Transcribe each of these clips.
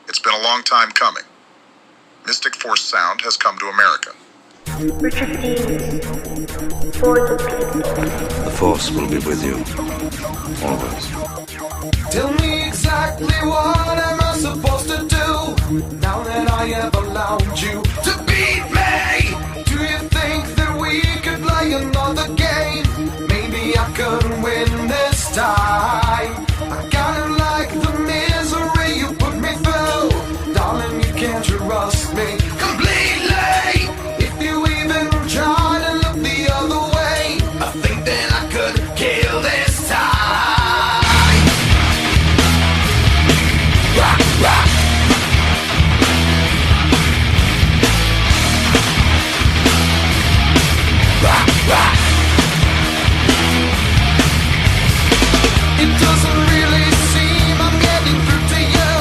It's been a long time coming. Mystic Force sound has come to America. We're drifting for the people. The Force will be with you, always. Tell me exactly what am I supposed to do now that I have allowed you to beat me? Do you think that we could play another game? Maybe I could win this time. I kinda like the misery you put me through. Darling, you can't trust me completely. If you even try to look the other way, I think that I could kill this time. Rock, rock. Rock, rock. It doesn't really seem I'm getting through to you,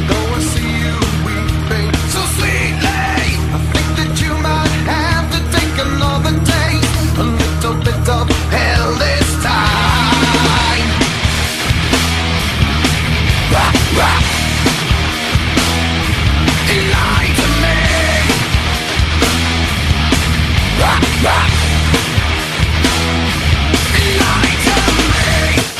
though I see you weeping so sweetly. I think that you might have to take another day, a little bit of hell this time. Rock, rock. Lie to me. Rock, rock. Lie to me.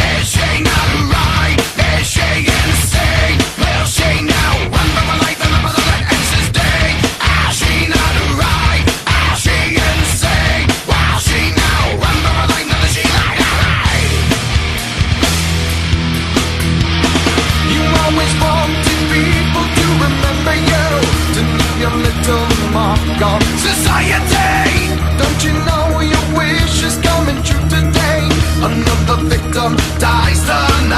Is she not right? Is she insane? Will she now run for her life in the mother that ends this day? Is she not right? Is she insane? Will she now run for her life? Now that she lied to me? You always wanted people to remember you, to leave your little mark on society. Don't you know your wish is coming true today? Another victim dies tonight.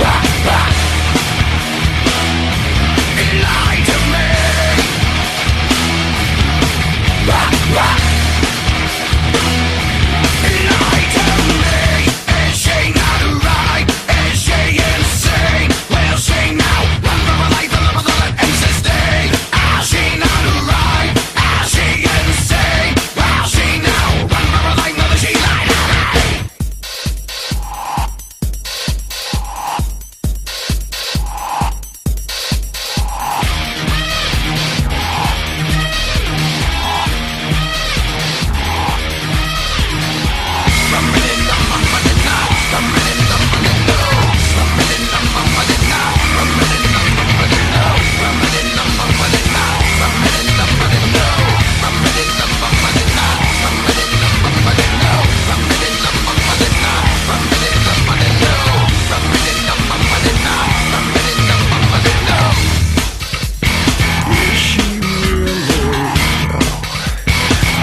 Rock, rock. Lie to me. Rock, rock. Lie to me. Is she not right? Is she insane? Will she now run for her life in the mother that ends this day? Is she not right? Is she insane? Will she now run for her life now that she lied to me?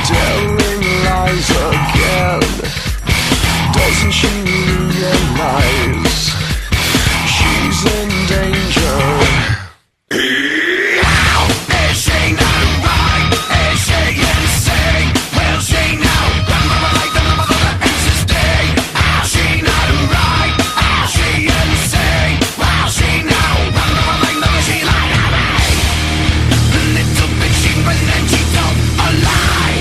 Telling lies again. Doesn't she realize she's in danger? Is she not right? Is she insane? Will she now run for her life in the mother that ends this day? Is she not right? Is she insane? Will she now run for her life now that she lied to me? Little bit she went and she told a lie,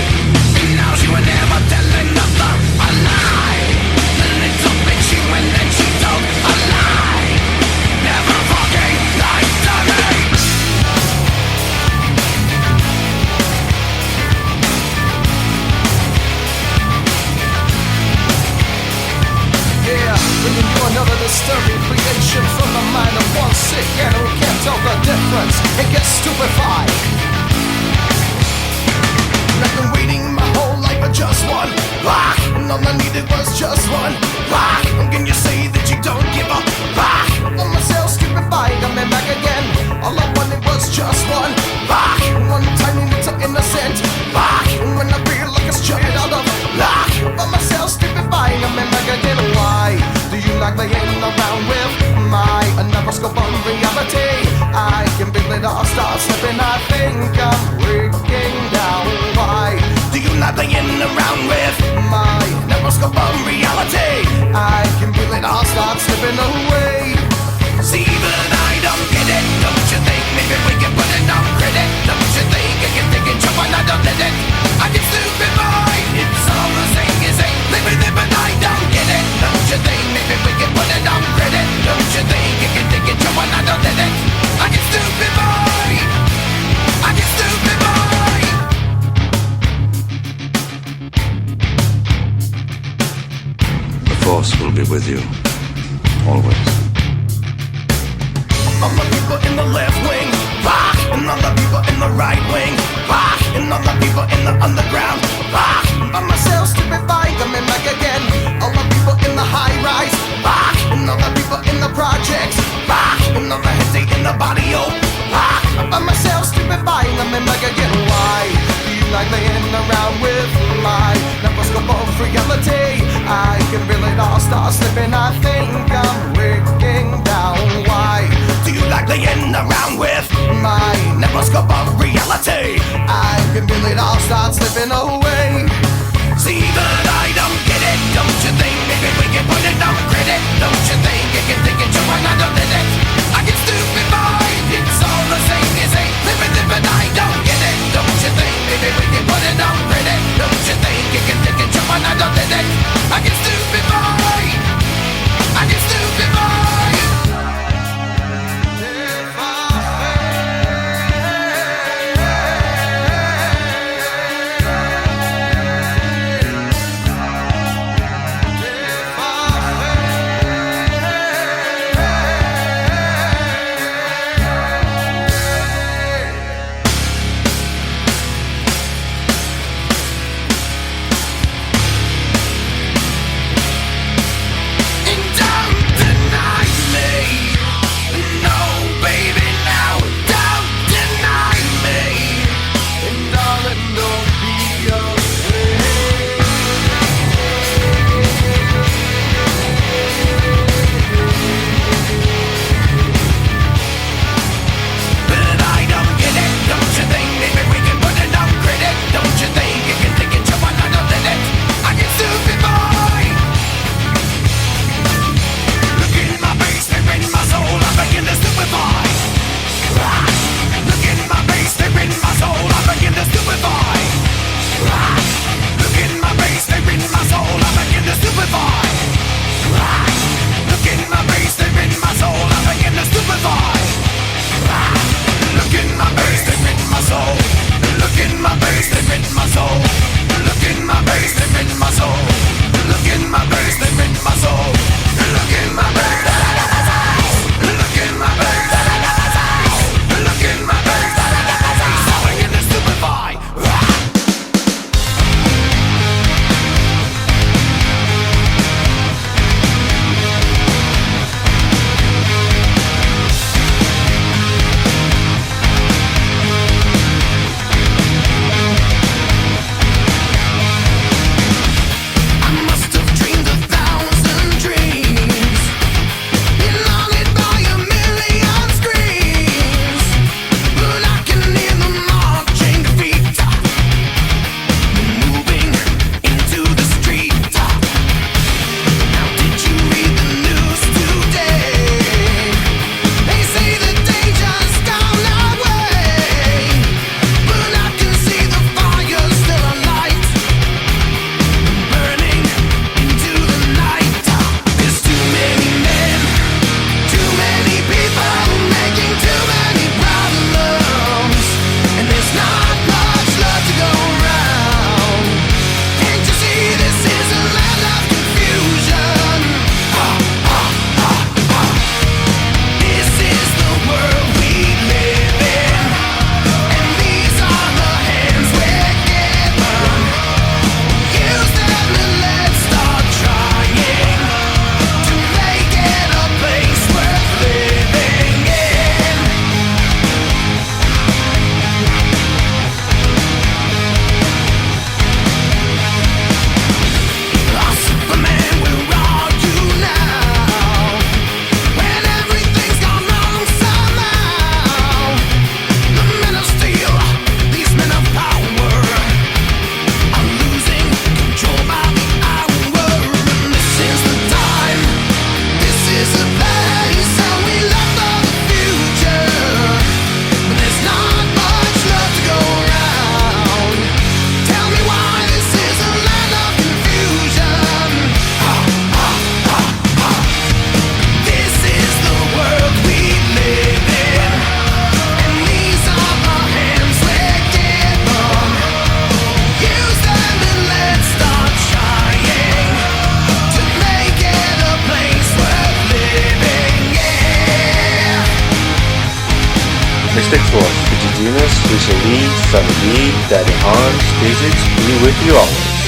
and now she would never tell another a lie. Little bit she went and she told a lie, never fucking lied to me. Yeah, bringing you another disturbing creation from the mind of one sick and who can't tell the difference and gets stupefied. And I've been waiting my whole life for just one rock, and all I needed was just one rock. How can you say that you don't give a rock? On myself stupefied, I'm back again. All I wanted was just one rock, one tiny little innocent rock. And when I feel like it's jumped out of luck, on myself stupefied, I'm back again. Why do you like playing around with my another scope on reality? I can feel it all start slipping. I think I'm breaking down. Why do you like playing around with my never scope on reality? I can feel it all start slipping away. See, but I don't get it. Don't you think maybe we can put it on credit? Don't you think I can take it, jump and I don't let it? I can stupefy. It's all the same as ain't living it, but I don't get it. Don't you think maybe we can put it on credit? Don't with you. Always. All the people in the left wing, rock, and all the people in the right wing, rock, and all the people in the underground, rock. By myself, stupefied, coming back again. All the people in the high rise, rock, and all the people in the projects, rock, and all the heads in the body, oh, rock. By myself, stupefied, coming back again. Why do you like laying around with my microscope of reality? I can feel it all start slipping. I think I'm breaking down. Why do you like laying around with my microscope of reality? I can feel it all start slipping away. See that I don't get it, don't you think? Maybe we can put it on credit, don't you think? You can think it's when I don't let it. I get stupid mind, it's all the same as a living, I don't get it, don't you think? Maybe we can put it on credit, don't you think? You can think it's when I don't let it. I get stupid mind, I get stupid mind. If I Mystic Force, Digidimus, Lisa Lee, Sunny D, Daddy Hans, Physics, be with you always.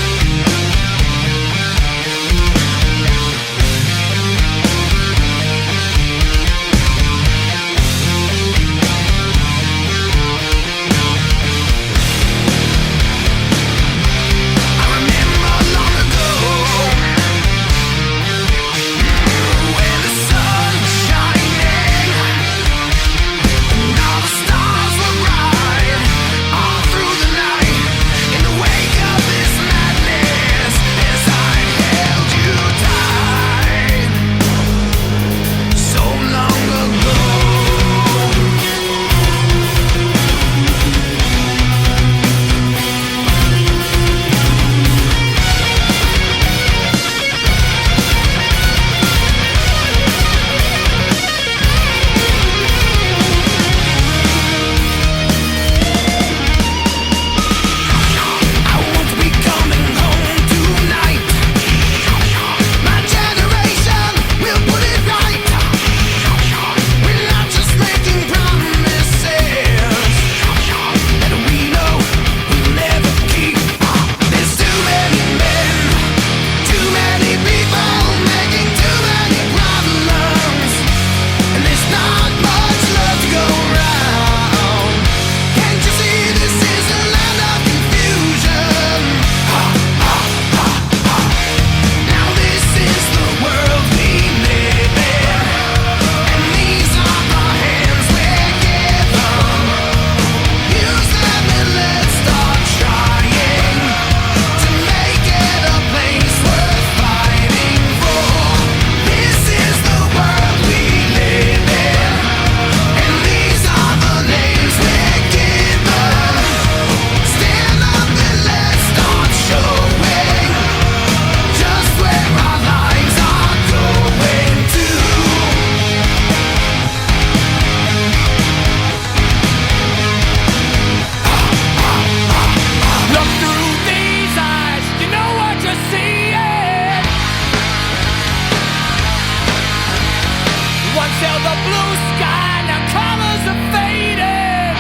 Till the blue sky, now colors are faded.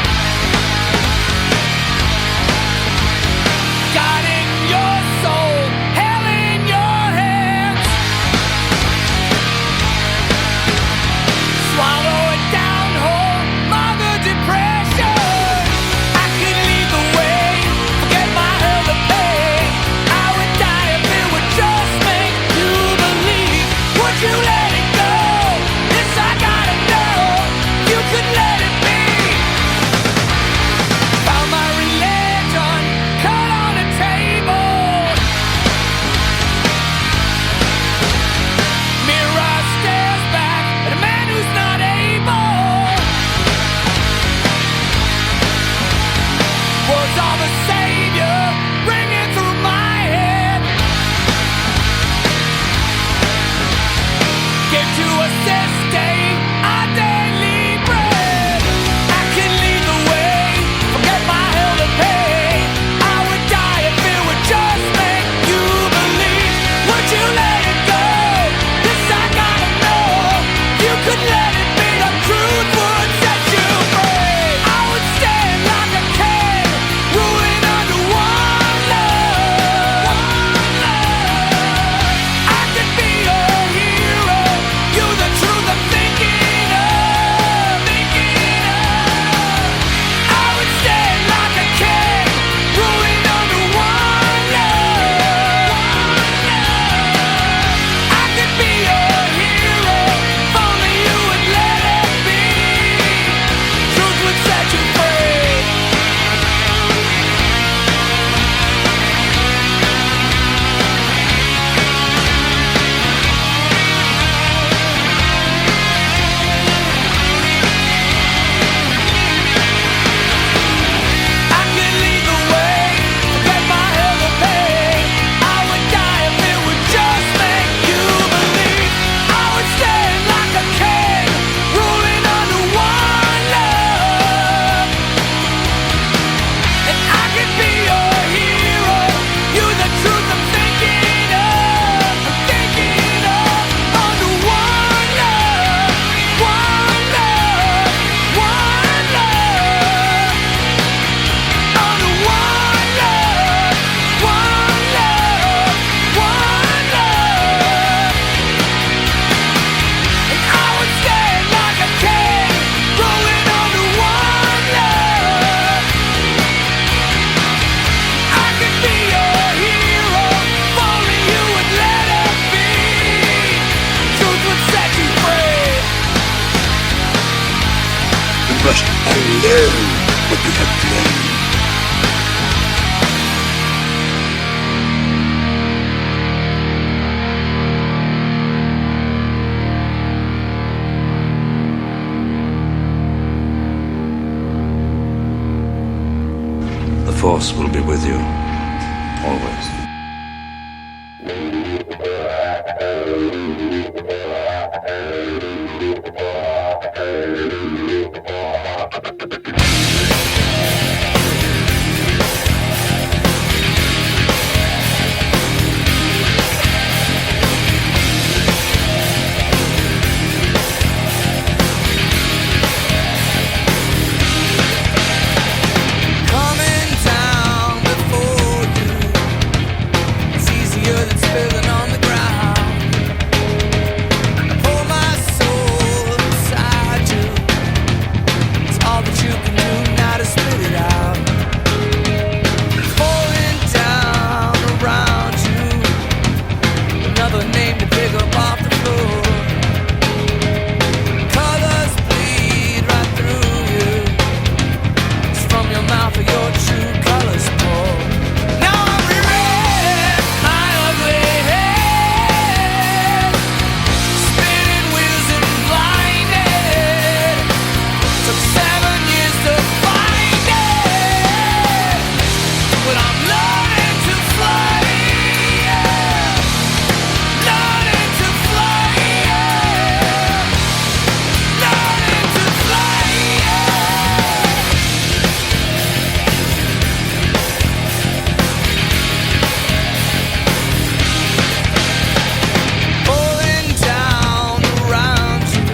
Guarding your soul, hell in your hands. Swallow it down whole, mother depression. I could lead the way, forget my hell to pay. I would die if it would just make you believe. Would you let it go? This I gotta know. must unlearn what you have claimed. The Force will be with you, always. Coming down before you, it's easier than spilling on the ground. I pour my soul inside you. It's all that you can do now to spit it out. Falling down around you, another name to pick up off the floor. Colors bleed right through you. It's from your mouth or your true colors pour. Now I'm reread my ugly head, spinning wheels and blinded. Took 7 years to find it, but I'm learning to fly. Learning to fly. Learning to fly. Falling down around you,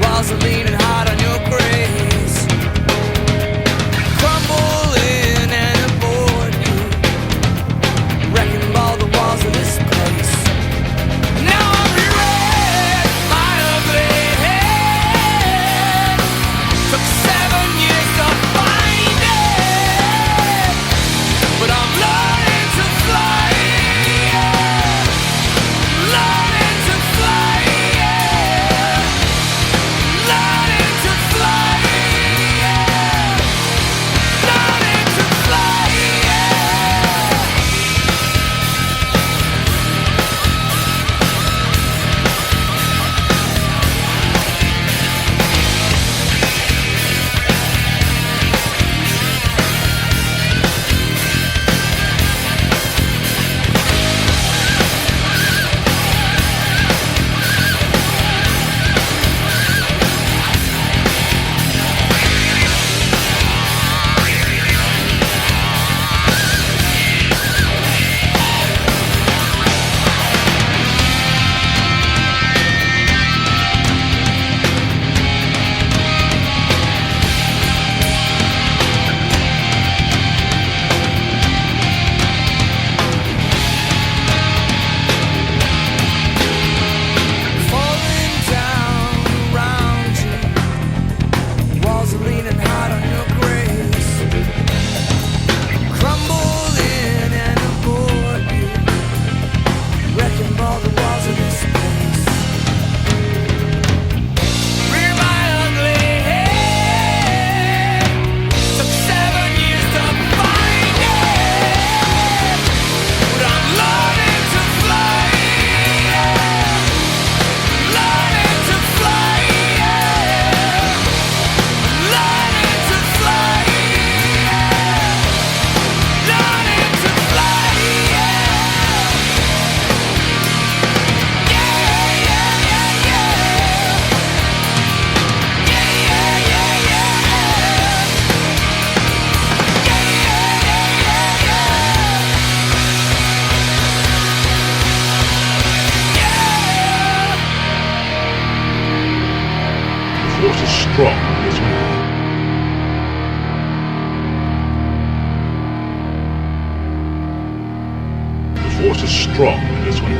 walls are leaning hard on your grace. Crumbling and aboard you, wrecking all the walls of this place. Now I'm reread my ugly head. Took 7 years to find it, but I'm learning to fly. Learning to fly. Learning to fly. Learning to fly. Falling down around you, walls are leaning hard on your grace. Crumbling and aboard you, wrecking all the walls of this place. Rear my ugly head. Took 7 years to find it, but I'm learning to fly. Learning to fly. Learning to fly. Learning to fly. Yeah, yeah, yeah, yeah. Yeah, yeah, yeah, yeah. Yeah, The Force is strong in this one. The Force is strong in this one.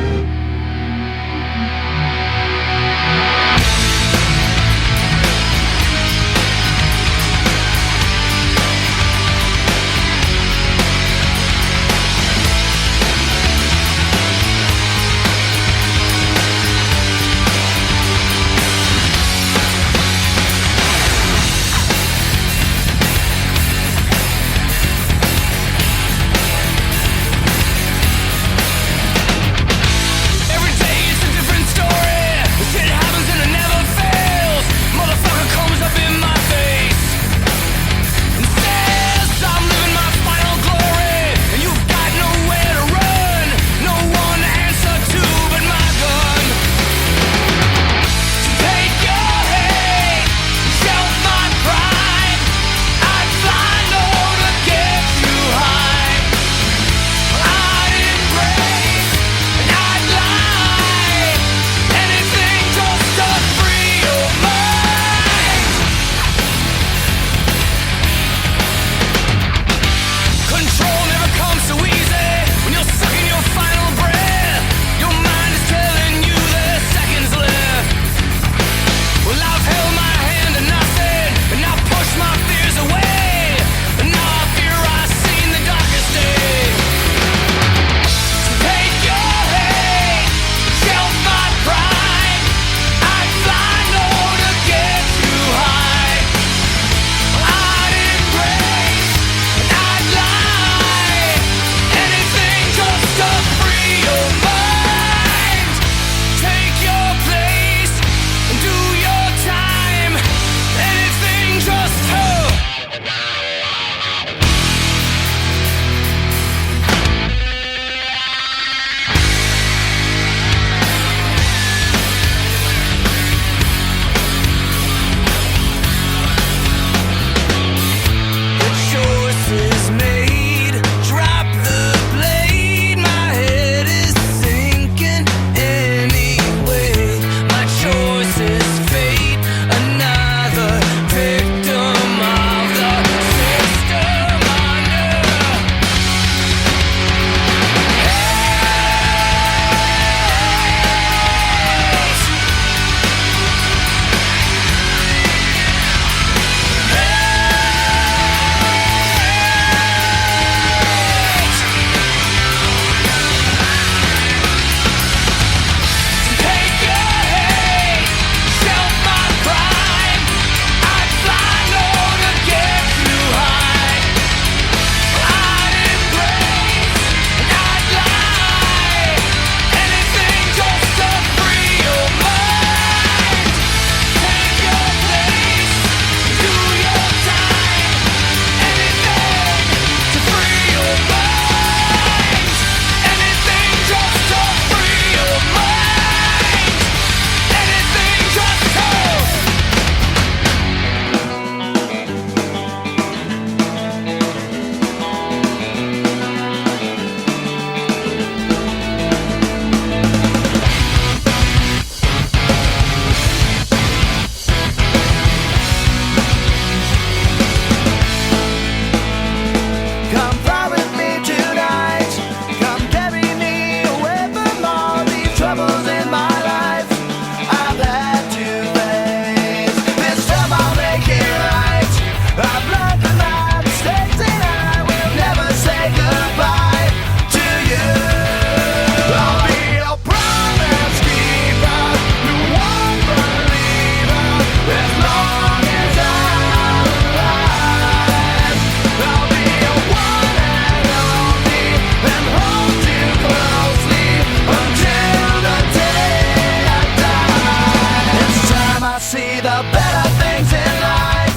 the better things in life.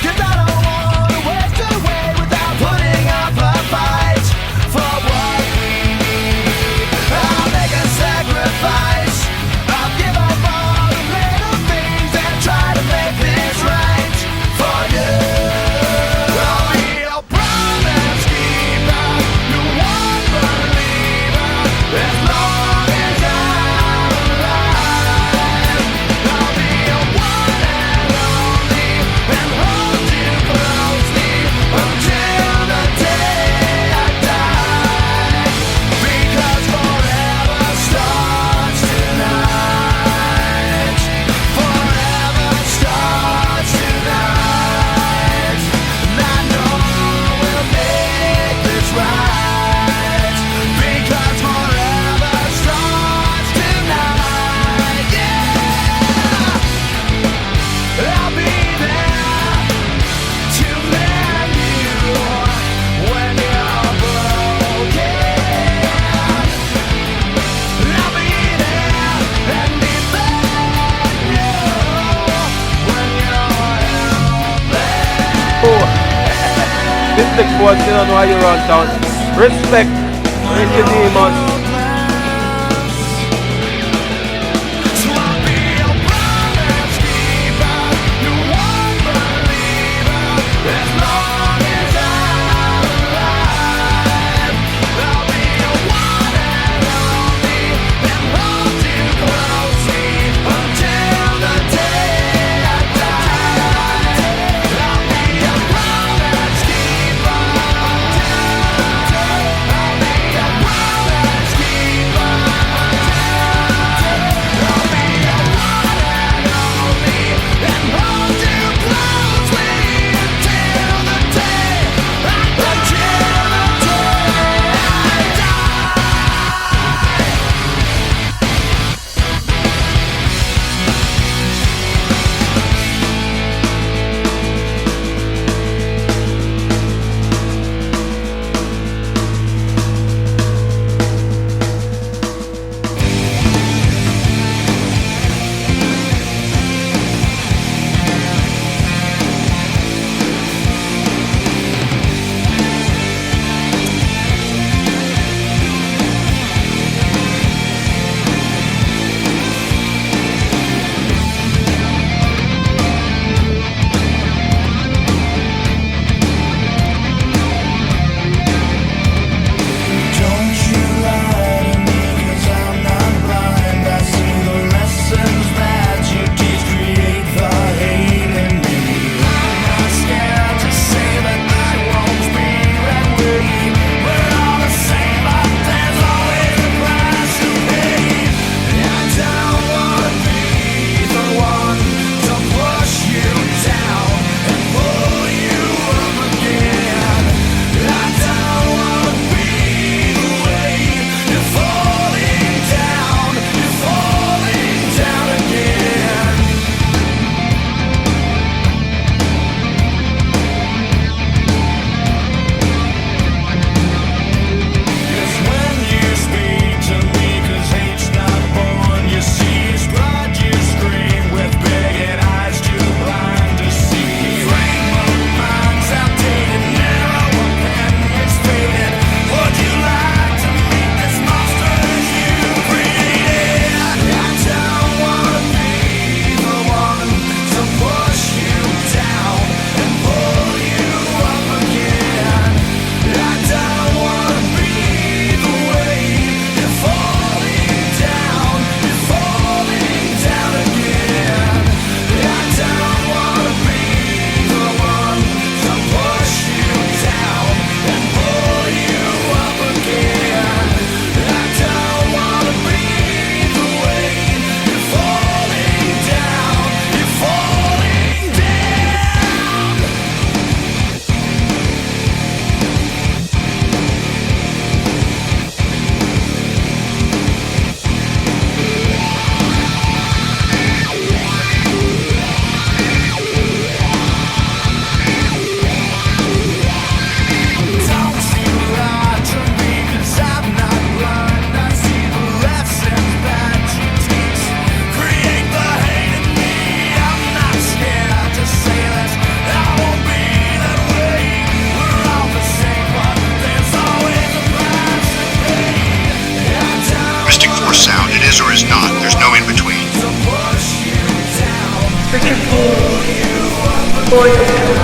'Cause I don't wanna waste away without putting up a fight for what we need. I'll make a sacrifice. I'll give up all the little things and try to make this right for you. I'll be your promise keeper, your one believer, as long as I'm alive. I'll be your one and only, and hold you closely until the day I die. Because forever starts tonight. Forever starts tonight. And I know we'll make this right. Because forever starts tonight. Yeah, I'll be there to mend you when you're broken. I'll be there and defend you when you're helpless. Mystic Force, you don't know how you run down. Respect. Raise your demons. So I'll be your promise keeper, your one believer, as long as I'm alive. I'll be your one and only, and hold you closely until the day I die. I'll be your promise keeper until the day. I'll be your promise Richard for the people.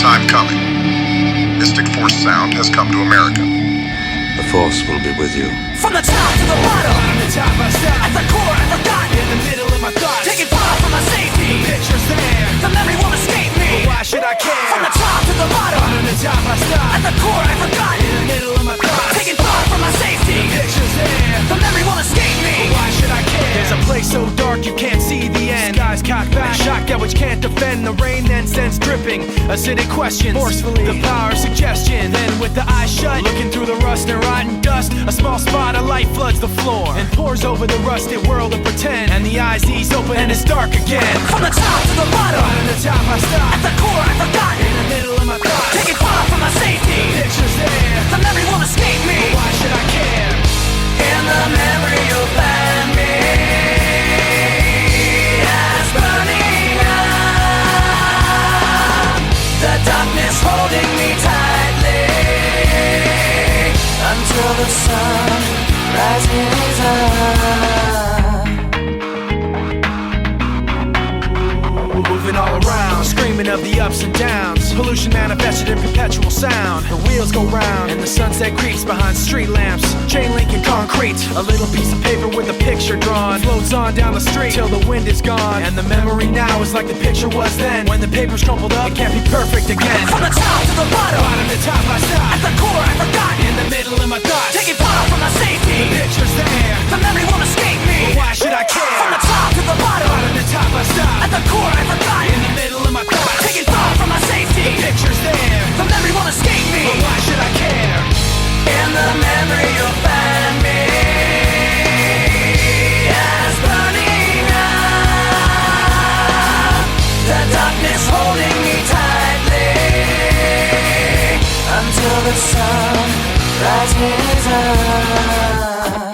Time coming. Mystic Force sound has come to America. The Force will be with you. From the top to the bottom, from the top I stop. At the core I forgot, in the middle of my thoughts. Taking far from my safety, the picture's there. The memory won't escape me, but why should I care? From the top to the bottom, from the top I stop. At the core I forgot, in the middle of my thoughts. Taking far from my safety, the picture's there. The memory won't escape me, but why should I care? There's a place so dark you can't see the end. Skies cocked back, shotgun which can't defend. The rain then sends dripping, acidic questions forcefully. The power of suggestion. Then with the eyes shut, looking through the rust and rotten dust, a small spot of light floods the floor and pours over the rusted world of pretend. And the eyes ease open and it's dark again. From the top to the bottom, from the top I stop. At the core I forgot, in the middle of my thoughts. holding me tightly until the sun rises up. Moving all around, screaming of the ups and downs. Pollution manifested in perpetual sound. The wheels go round and the sunset creeps behind street lamps. Chain link and concrete, a little piece of paper with a picture drawn. Floats on down the street till the wind is gone. And the memory now is like the picture was then. When the paper's crumpled up, it can't be perfect again. From the top to the bottom, bottom to top I stop. at the core I forgot. In the middle of my thoughts, Taking far from my safety, the picture's there. the memory won't escape me. But why should I care? From the top to the bottom, Bottom to top I stop. at the core I forgot. In the middle of my thoughts, Taking far from my safety, the picture's there. the memory won't escape me. But why should I care? In the memory you'll find me as burning up. The darkness holding me tightly until the sun rises up.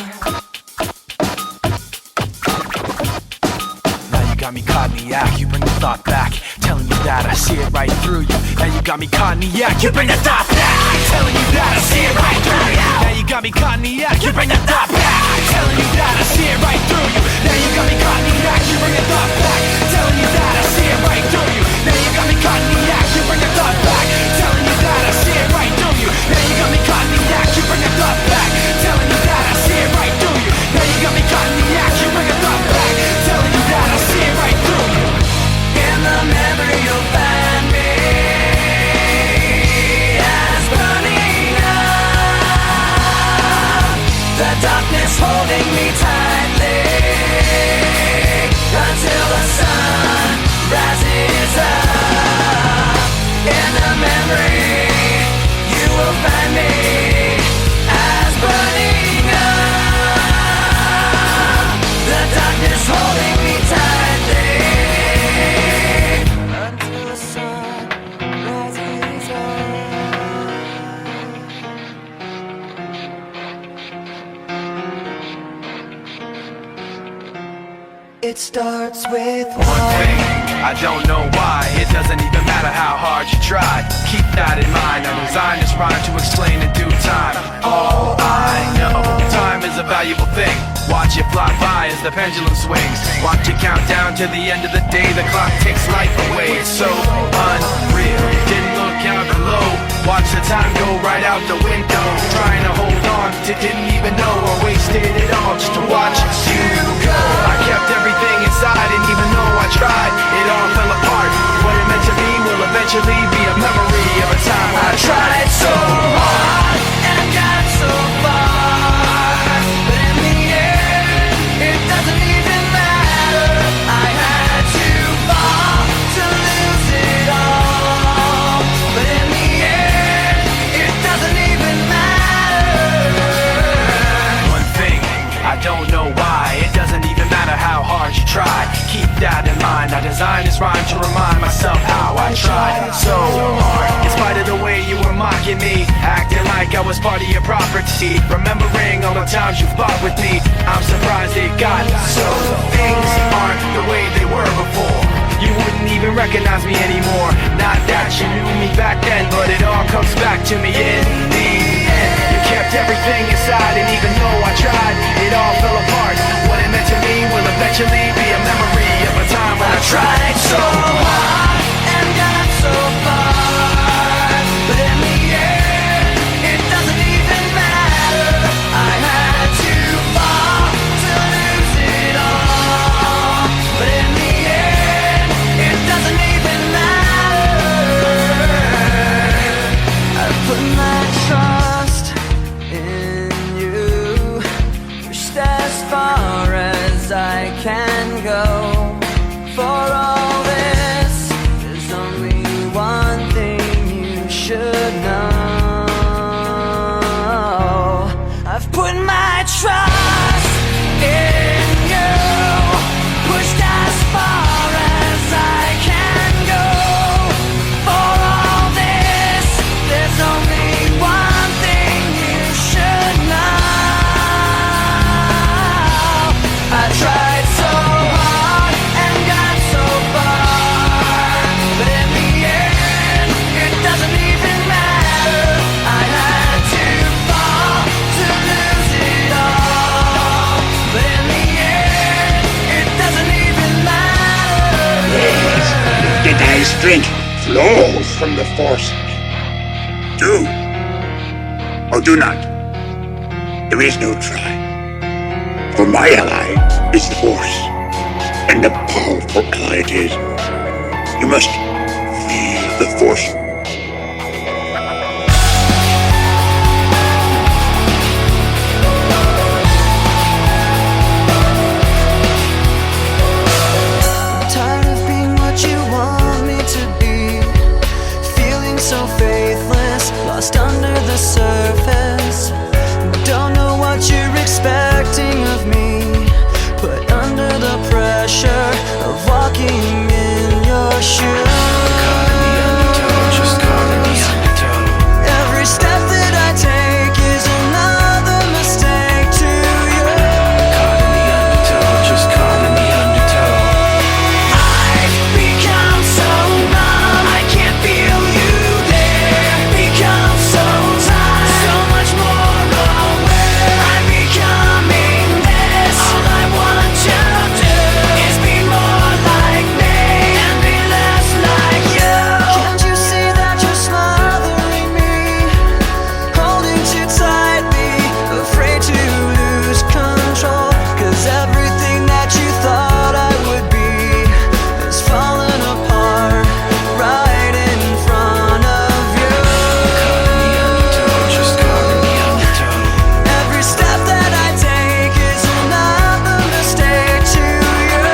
Now you got me caught in the act, you bring the thought back, telling me that I see it right through you. Now you got me caught in the act, you bring the thought back, telling you that I see it right through you. Now you got me caught in the act, you bring the thought back, telling you that I see it right through you. Now you got me caught in the act, you bring the thought back, telling you that I see it right through you. Now you got me caught in the act, you bring the thought back, telling you that I see it right through you. Now you got me caught in the act, you bring the thought back, telling you that I see it right through you. Now you got me caught in the act, you bring the thought back, telling you that I see it right through you. In the memory you'll find me as burning up. The darkness holding me tightly until the sun rises up. In the memory you will find me as burning up. The darkness holding me tightly until the sun rises up. It starts with One thing, I don't know why. It doesn't even matter how hard you try. Keep that in mind. I designed this rhyme to explain in due time. All I know, time is a valuable thing. Watch it fly by as the pendulum swings. Watch it count down to the end of the day. The clock takes life away. It's so unreal. Didn't look out below. Watch the time go right out the window. Trying to hold on to didn't even know I wasted it all just to watch you go. I kept everything inside, and even though I tried, it all fell apart. What it meant to be will eventually be a memory of a time I tried so hard and got so far, but in the end, it doesn't even matter. I had to fall to lose it all, but in the end, it doesn't even matter. One thing, I don't know why. It doesn't even matter how hard you try. Keep that in mind. I designed this rhyme to remind myself how I tried so hard. In spite of the way you were mocking me, acting like I was part of your property, remembering all the times you fought with me, I'm surprised it got so. Things aren't the way they were before. You wouldn't even recognize me anymore. Not that you knew me back then, but it all comes back to me in the end. You kept everything inside, and even though I tried, it all fell apart. What it meant to me will eventually be a memory of a time when I tried so hard And got so far, but in the end, it doesn't even matter. I had to fall to lose it all, but in the end, it doesn't even matter. I put my trust in you, pushed as far as I can go for all strength flows from the Force. Do or do not. There is no try. For my ally is the Force, and a powerful ally it is. You must feel the Force. Tired of being what you want me to be, feeling so faithless, lost under the surface. Don't know what you're expecting of me, but under the pressure of walking in your shoes. Every step that I take is another mistake to you. I've become so numb, I can't feel you there. Become so tired, so much more aware. I'm becoming this. All I want you to do is be more like me and be less like you. Can't you see that you're smothering me, holding too tightly, afraid to lose control? 'Cause everything that you thought I would be is falling apart right in front of you. Every step that I take is another mistake to you.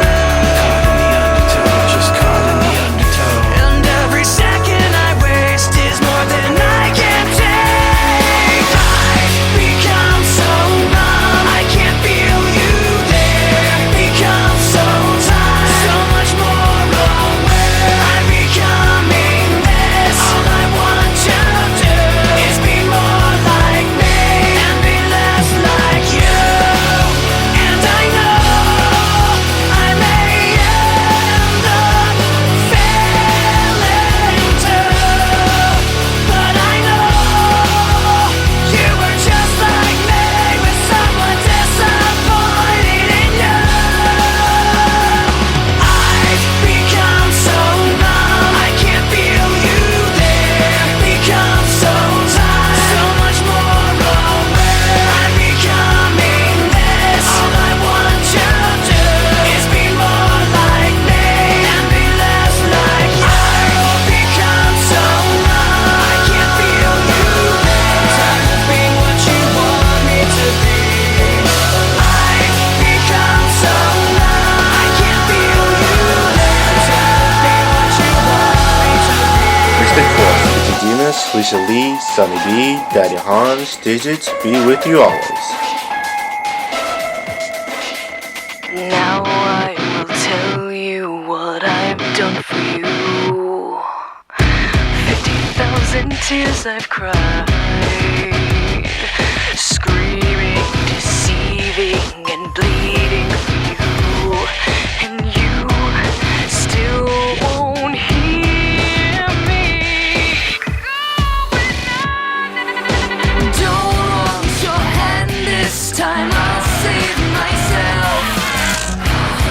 And every second I waste is more than I can take. I've become so numb, I can't feel you there. Become so tired, so much more aware. I'm becoming this. All I want you to do is be more like me and be less like you. And I know I may end up failing too, but I know you were just like me, with someone disappointed in you. I've become so numb, I can't feel you there. Become so tired, so much more aware. I'm becoming this. All I want you to do is be more like me and be less like you. I've become so numb, I can't feel you there. Tired of being what you want me to be. I've become so numb, I can't feel you there. Tired of being what you want me to be. Mystic Force, Petit Demas, Felicia Lee, Sunny B, Daddy Hans, Digits, be with you always. Now I will tell you what I've done for you. 50,000 tears I've cried, screaming, deceiving, and bleeding for you. And you still won't hear me. Don't want your hand this time, I'll save myself.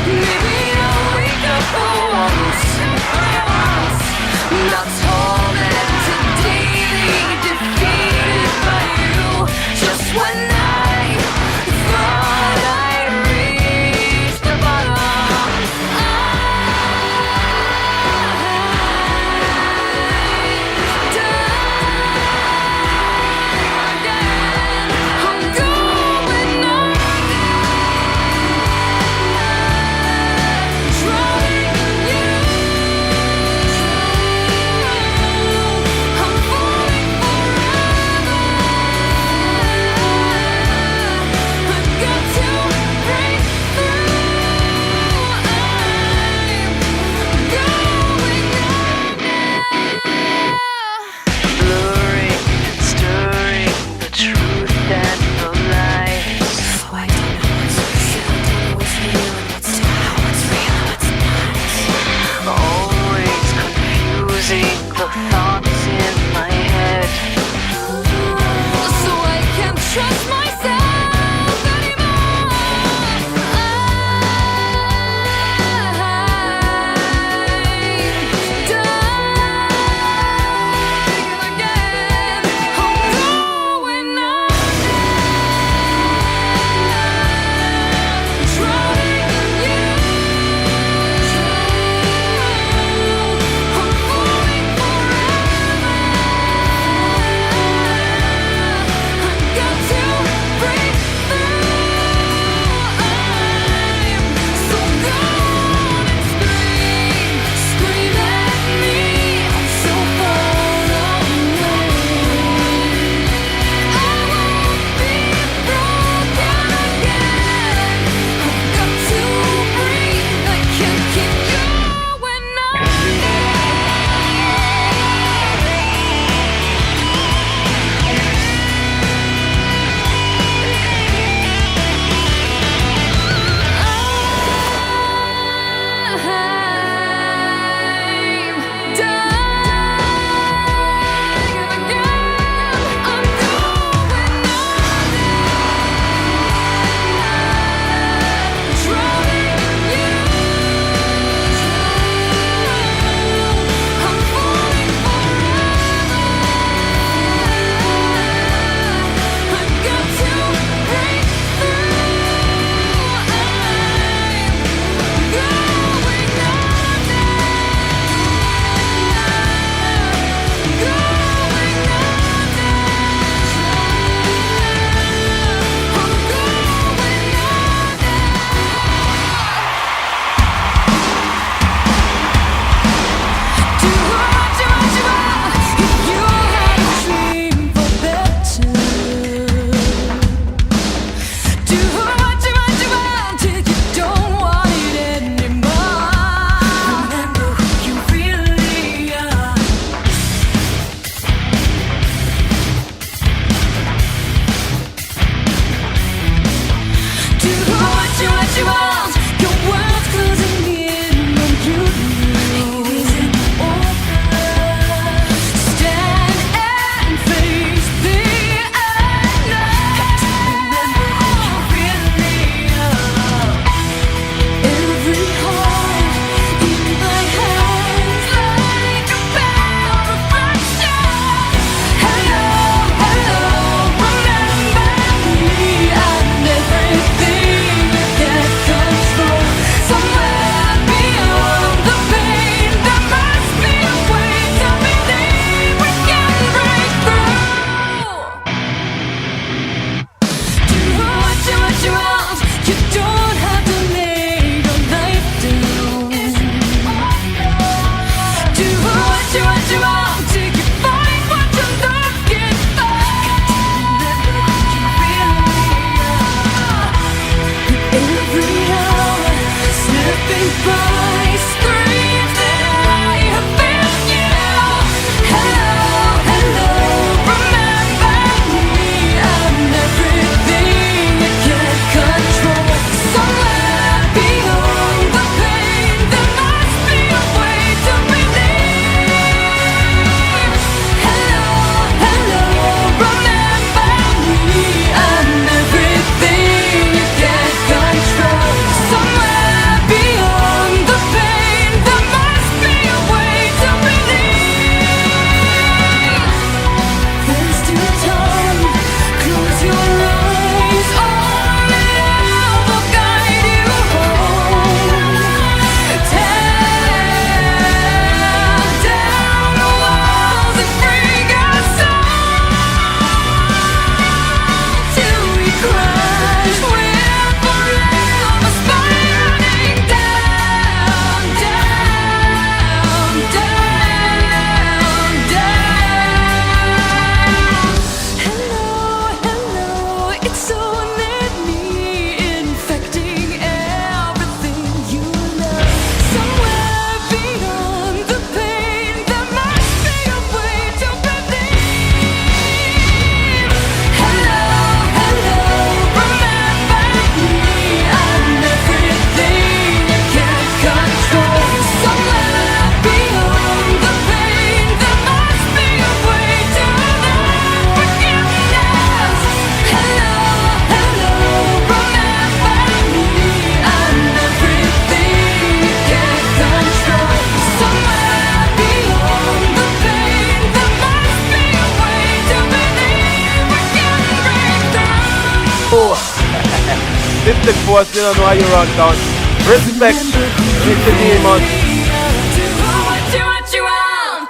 Maybe I'll wake up for once, not tormented daily, defeated by you. Just when I thought I reached the bottom, Mystic Force, you don't know how you run down. Respect, Mr. Demon. What you want?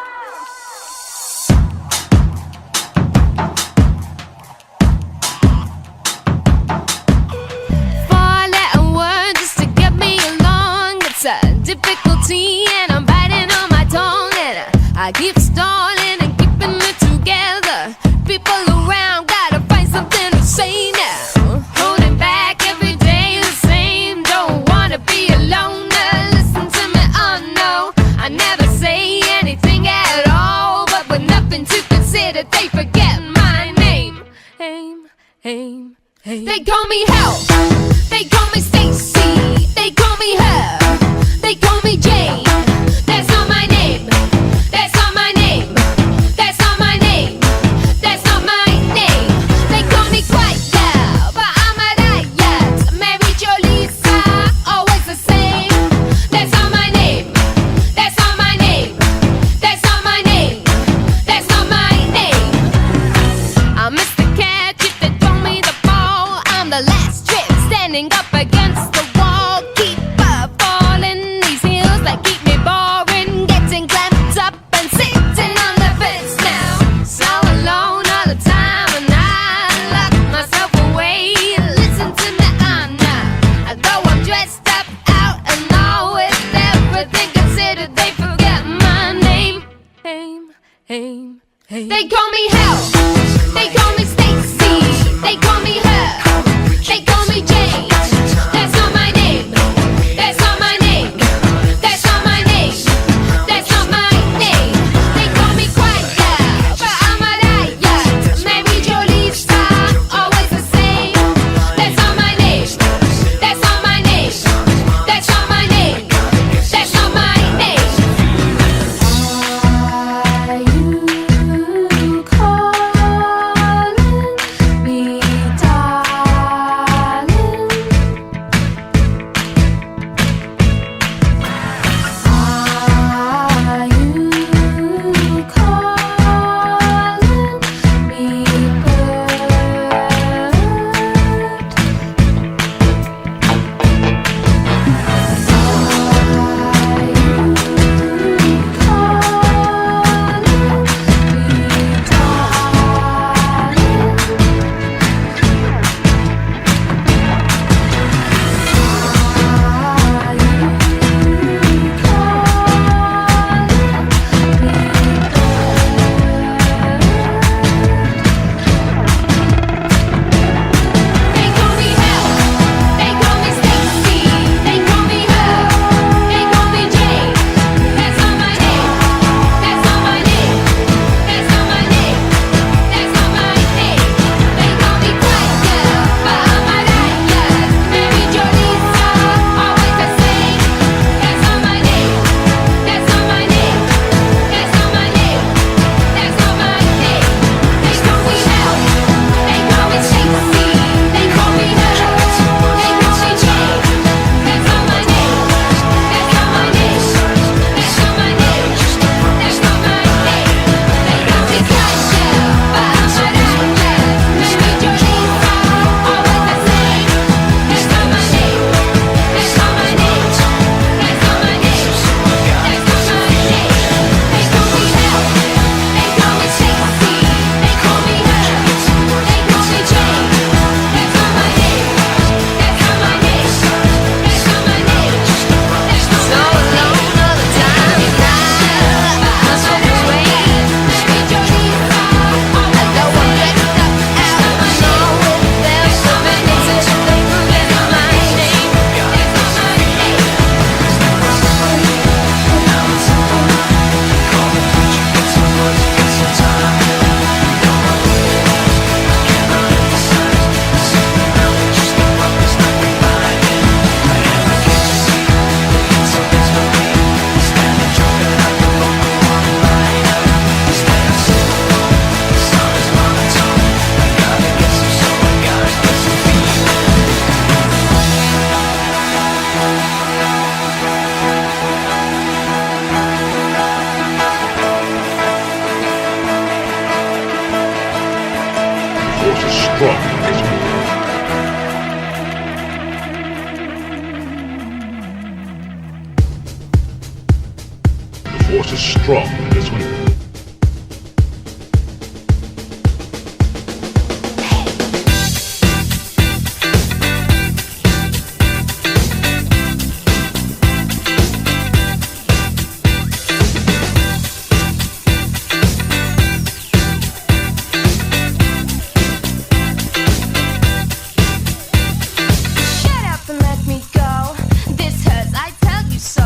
Four-letter word just to get me along. It's a difficulty and I'm biting on my tongue. And I keep stalling and keeping it together. People around gotta find something to say now. Holding back every day the same. Don't wanna be alone. Listen to me, oh no. I never say anything at all. But with nothing to consider, they forget my name. They call me Hell. They call me Stacy. They call me her. They call me Jane. That's not my name. That's not my name. That's not my name. That's not my name. They call me Quiet Girl, but I'm a riot. Mary Jo Lisa, always the same. That's not my name. That's not my name. That's not my name. That's not my name. I'm Mr. Catch if they throw me the ball. I'm the last trip standing up against the wall. Keep falling these hills that keep me boring. Getting clamped up and sitting on the fence now. So alone all the time and I lock myself away. Listen to me, I'm not. Though I'm dressed up out and all with everything considered, they forget my name. They call me Hell. They call me Stacy. They call me her. They call me Jane. That's not my name. That's not my name. That's not my name. That's not my name. They call me Quiet Girl, but I'm a riot. Mary Jo Lisa, always the same. That's not my name. That's not my name. That's not my name. That's not my name. You calling me darling? Are you calling me They call me Hell. They call me Stacy. They call me her. They call me Jane. That's not my name. That's not my name. That's not my name. That's not my name. They call me Quiet Girl, but I'm a riot. Mary Jo Lisa, always the same. That's not my name. That's not my name. That's not my name. That's not my name. They call me Hell. They call me Stacy. They call me her. They call me Jane. That's not my name. That's not my name. That's not my name. That's not my name. They call me Quiet Girl, but I'm a riot. Mary Jo Lisa, always the same. That's not my name. That's not my name. That's not my name. That's not my name. They call me Hell. They call me Stacy. They call me her. They call me Jane. That's not my name. That's not my name. That's not my name. That's not so alone all the time. I'm so away. Mary Jo Lisa, I know I'm dressed up out and all with them. So many things they forget my name. That's not my name. The force is strong in this world. strong in this one. Shut up and let me go. This hurts, I tell you so.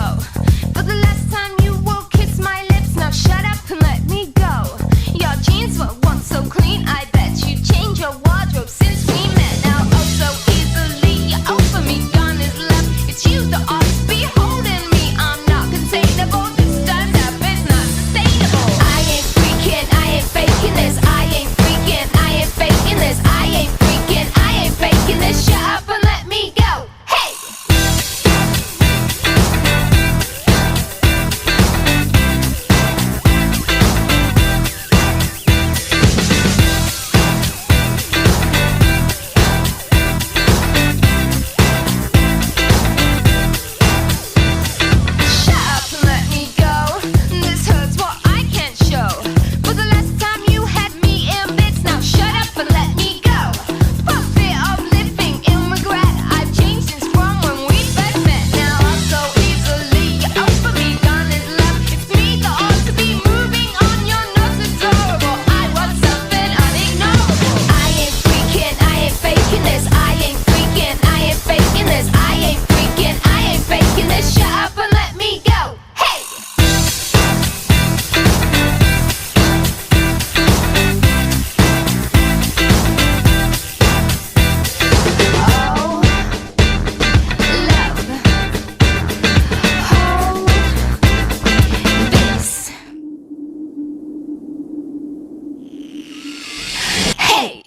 For the last time you will kiss my lips. Now shut up and let me go. Your jeans were once so clean. I bet you changed your wardrobe since we met. Now oh so easily you offer me gone is left. It's you that ought to be holding me. I'm not containable. This stand up is not sustainable. I ain't freaking, I ain't faking this. I ain't freaking, I ain't faking this. I ain't freaking, I ain't faking this. Shut up and let me go. Hey! Shut up and let me go. This hurts what I can't show. For the last time you had me in bits. Now shut up and let me go. For fear of living in regret. I've changed since from when we first met. Now I'm so easily you offer me gone is left. It's me that ought to be moving on. You're not adorable. I want something unignorable. I ain't freaking, I ain't faking this. I ain't freaking, I ain't faking this. I ain't freaking, I ain't faking this. Shut up and let me go. Hey! Oh, love. Hold this. Hey!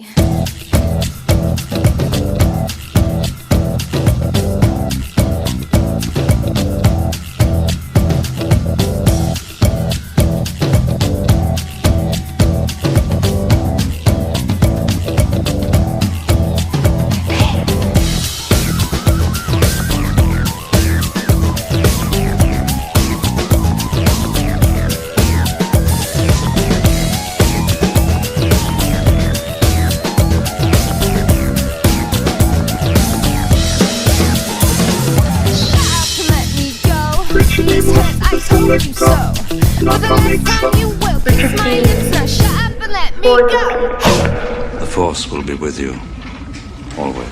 This hurts, I told you so. For the last time you will kiss my lips. Now shut up and let me go. The Force will be with you, always.